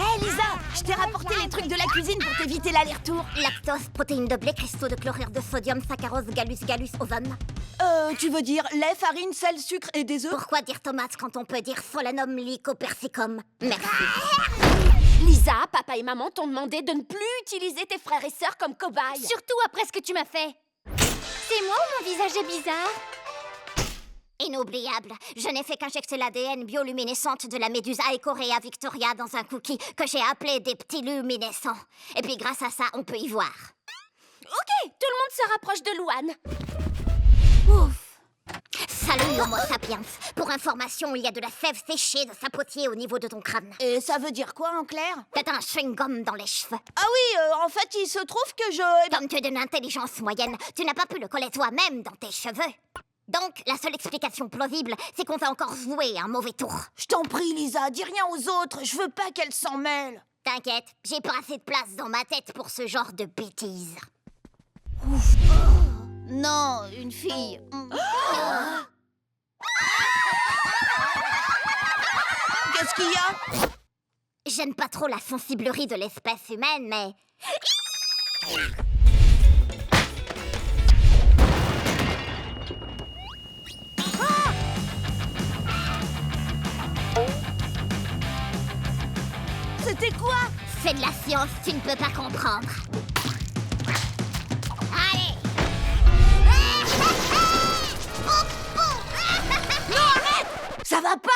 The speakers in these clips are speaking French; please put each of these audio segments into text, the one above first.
Hé Lisa, je t'ai rapporté les trucs de la cuisine pour t'éviter l'aller-retour. Lactose, protéines de blé, cristaux de chlorure de sodium, saccharose, gallus, ozone. Tu veux dire lait, farine, sel, sucre et des œufs? Pourquoi dire tomate quand on peut dire solanum lycopersicum? Merci. Lisa, papa et maman t'ont demandé de ne plus utiliser tes frères et sœurs comme cobayes. Surtout après ce que tu m'as fait. C'est moi ou mon visage est bizarre? Inoubliable. Je n'ai fait qu'injecter l'ADN bioluminescente de la méduse Aecorea victoria dans un cookie que j'ai appelé des petits luminescents. Et puis grâce à ça, on peut y voir. Ok, tout le monde se rapproche de Louane. Ouf. Salut Homo sapiens. Pour information, il y a de la sève séchée de sapotier au niveau de ton crâne. Et ça veut dire quoi en clair? T'as un chewing-gum dans les cheveux. Ah oui, en fait, il se trouve que je... Comme tu es d'une intelligence moyenne, tu n'as pas pu le coller toi-même dans tes cheveux. Donc, la seule explication plausible, c'est qu'on t'a encore joué un mauvais tour. Je t'en prie, Lisa, dis rien aux autres. Je veux pas qu'elles s'en mêlent. T'inquiète, j'ai pas assez de place dans ma tête pour ce genre de bêtises. Ouf. Non, une fille. Qu'est-ce qu'il y a? J'aime pas trop la sensiblerie de l'espèce humaine, mais... C'était quoi? C'est de la science, tu ne peux pas comprendre. Allez! Ça va pas?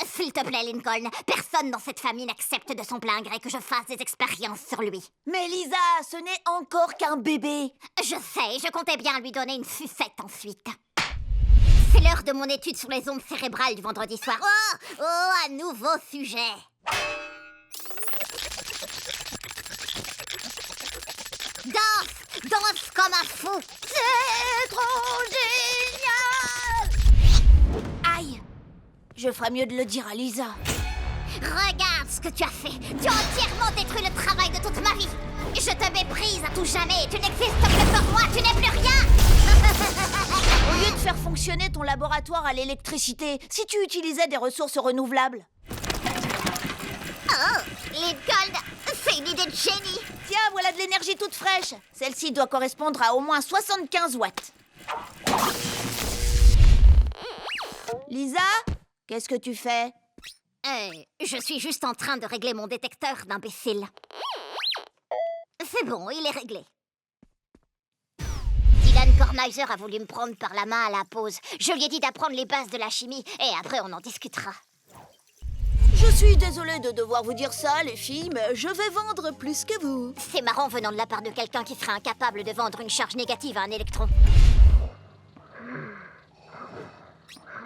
S'il te plaît, Lincoln, personne dans cette famille n'accepte de son plein gré que je fasse des expériences sur lui. Mais Lisa, ce n'est encore qu'un bébé. Je sais, je comptais bien lui donner une sucette ensuite. C'est l'heure de mon étude sur les ondes cérébrales du vendredi soir. Oh, un nouveau sujet. Danse, danse comme un fou. C'est trop génial. Aïe. Je ferais mieux de le dire à Lisa. Regarde ce que tu as fait. Tu as entièrement détruit le travail de toute ma vie. Je te méprise à tout jamais. Tu n'existes que pour moi. Tu n'es plus rien. Au lieu de faire fonctionner ton laboratoire à l'électricité, si tu utilisais des ressources renouvelables. Oh, Lincoln, c'est une idée de génie. Tiens, voilà de l'énergie toute fraîche. Celle-ci doit correspondre à au moins 75 watts. Lisa, qu'est-ce que tu fais? Je suis juste en train de régler mon détecteur d'imbéciles. C'est bon, il est réglé. Dylan Kornheiser a voulu me prendre par la main à la pause. Je lui ai dit d'apprendre les bases de la chimie et après on en discutera. Je suis désolée de devoir vous dire ça, les filles, mais je vais vendre plus que vous. C'est marrant venant de la part de quelqu'un qui serait incapable de vendre une charge négative à un électron.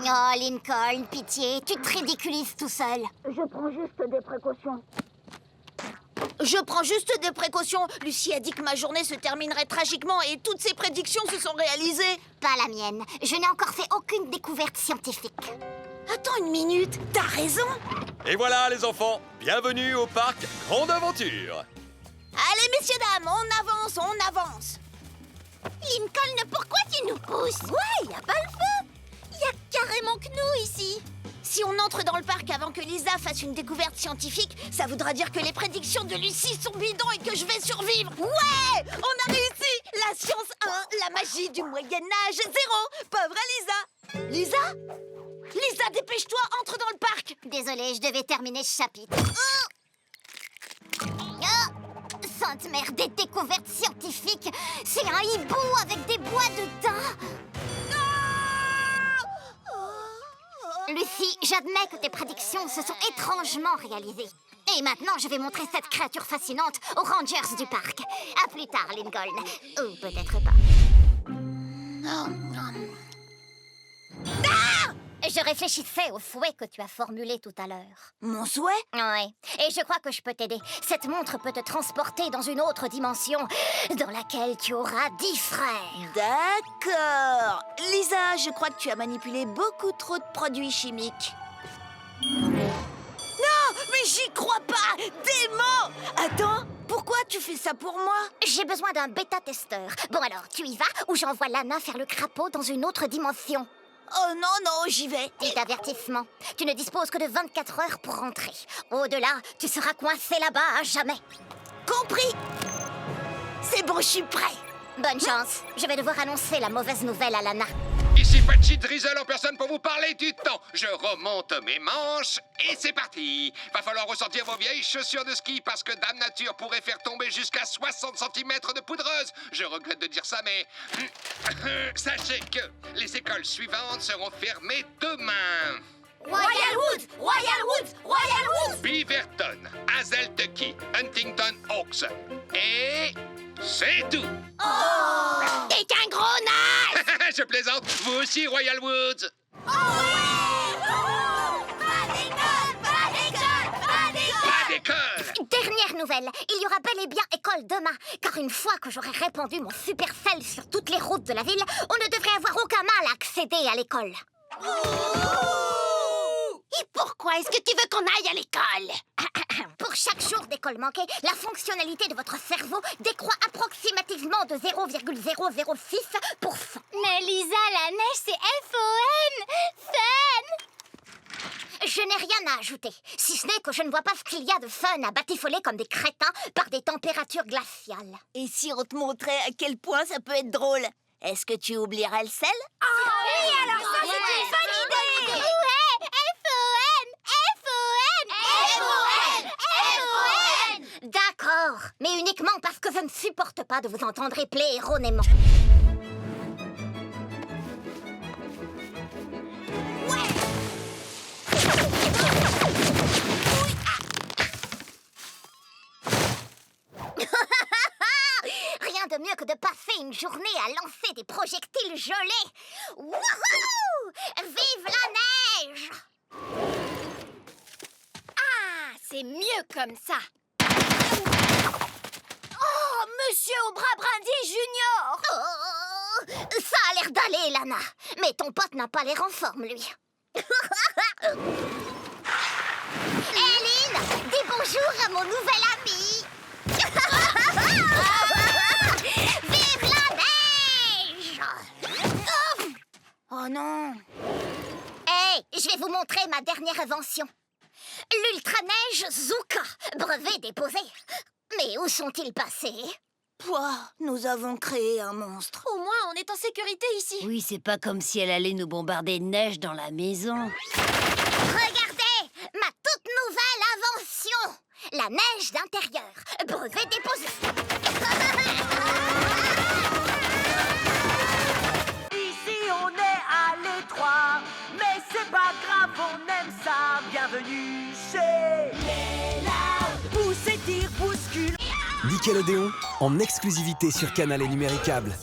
Oh, Lincoln, pitié, tu te ridiculises tout seul. Je prends juste des précautions. Je prends juste des précautions. Lucie a dit que ma journée se terminerait tragiquement et toutes ses prédictions se sont réalisées. Pas la mienne. Je n'ai encore fait aucune découverte scientifique. Attends une minute, t'as raison. Et voilà les enfants, bienvenue au parc Grande Aventure. Allez messieurs, dames, on avance. Lincoln, pourquoi tu nous pousses? Ouais, y a pas le feu. Y a carrément que nous ici. Si on entre dans le parc avant que Lisa fasse une découverte scientifique, ça voudra dire que les prédictions de Lucie sont bidons et que je vais survivre. Ouais, on a réussi. La science 1, la magie du Moyen-Âge 0. Pauvre Lisa. Lisa? Lisa, dépêche-toi, entre dans le parc. Désolée, je devais terminer ce chapitre. Sainte mère, des découvertes scientifiques. C'est un hibou avec des bois dedans. Lucie, j'admets que tes prédictions se sont étrangement réalisées. Et maintenant, je vais montrer cette créature fascinante aux rangers du parc. À plus tard, Lincoln. Ou peut-être pas. Je réfléchissais au souhait que tu as formulé tout à l'heure. Mon souhait? Oui, et je crois que je peux t'aider. Cette montre peut te transporter dans une autre dimension dans laquelle tu auras 10 frères. D'accord. Lisa, je crois que tu as manipulé beaucoup trop de produits chimiques. Non, mais j'y crois pas. Dément. Attends, pourquoi tu fais ça pour moi? J'ai besoin d'un bêta-testeur. Bon alors, tu y vas ou j'envoie Lana faire le crapaud dans une autre dimension? Oh non, non, j'y vais. Petit avertissement, tu ne disposes que de 24 heures pour rentrer. Au-delà, tu seras coincé là-bas à jamais. Compris. C'est bon, je suis prêt. Bonne chance, je vais devoir annoncer la mauvaise nouvelle à Lana. Ici Patchy Drizzle en personne pour vous parler du temps. Je remonte mes manches et c'est parti. Va falloir ressortir vos vieilles chaussures de ski parce que Dame Nature pourrait faire tomber jusqu'à 60 cm de poudreuse. Je regrette de dire ça, mais sachez que les écoles suivantes seront fermées demain. Royal Woods, Royal Woods, Royal Woods. Beaverton, Hazeltucky, Huntington Oaks. Et c'est tout. T'es qu'un gros naze. Je plaisante. Vous aussi, Royal Woods. Pas d'école. Dernière nouvelle, il y aura bel et bien école demain. Car une fois que j'aurai répandu mon supercell sur toutes les routes de la ville, on ne devrait avoir aucun mal à accéder à l'école. Et pourquoi est-ce que tu veux qu'on aille à l'école? Pour chaque jour d'école manquée, la fonctionnalité de votre cerveau décroît approximativement de 0,006%. Mais Lisa, la neige, c'est F-O-N. Fun. Je n'ai rien à ajouter, si ce n'est que je ne vois pas ce qu'il y a de fun à batifoler comme des crétins par des températures glaciales. Et si on te montrait à quel point ça peut être drôle? Est-ce que tu oublierais le sel? Oui, alors ça, c'est une bonne idée. Ouais, F-O-N, F-O-N, F-O-N, F-O-N. D'accord, mais uniquement parce que je ne supporte pas de vous entendre épeler erronément. Rien de mieux que de passer une journée à lancer des projectiles gelés. Wouhou! Vive la neige! Ah, c'est mieux comme ça. Oh, Monsieur au bras brindis Junior. Oh, ça a l'air d'aller, Lana. Mais ton pote n'a pas l'air en forme, lui. Eileen, dis bonjour à mon nouvel ami. Vive la neige! Oh non. Hey, je vais vous montrer ma dernière invention. L'ultra-neige Zuka, brevet déposé. Mais où sont-ils passés? Pouah, nous avons créé un monstre. Au moins, on est en sécurité ici. Oui, c'est pas comme si elle allait nous bombarder de neige dans la maison. Regardez, ma toute nouvelle invention. La neige d'intérieur, brevet déposé. Ici on est à l'étroit, mais c'est pas grave, on aime ça. Bienvenue chez les Loud. Pousse, étire, bouscule. Nickelodeon, en exclusivité sur Canal et Numéricable.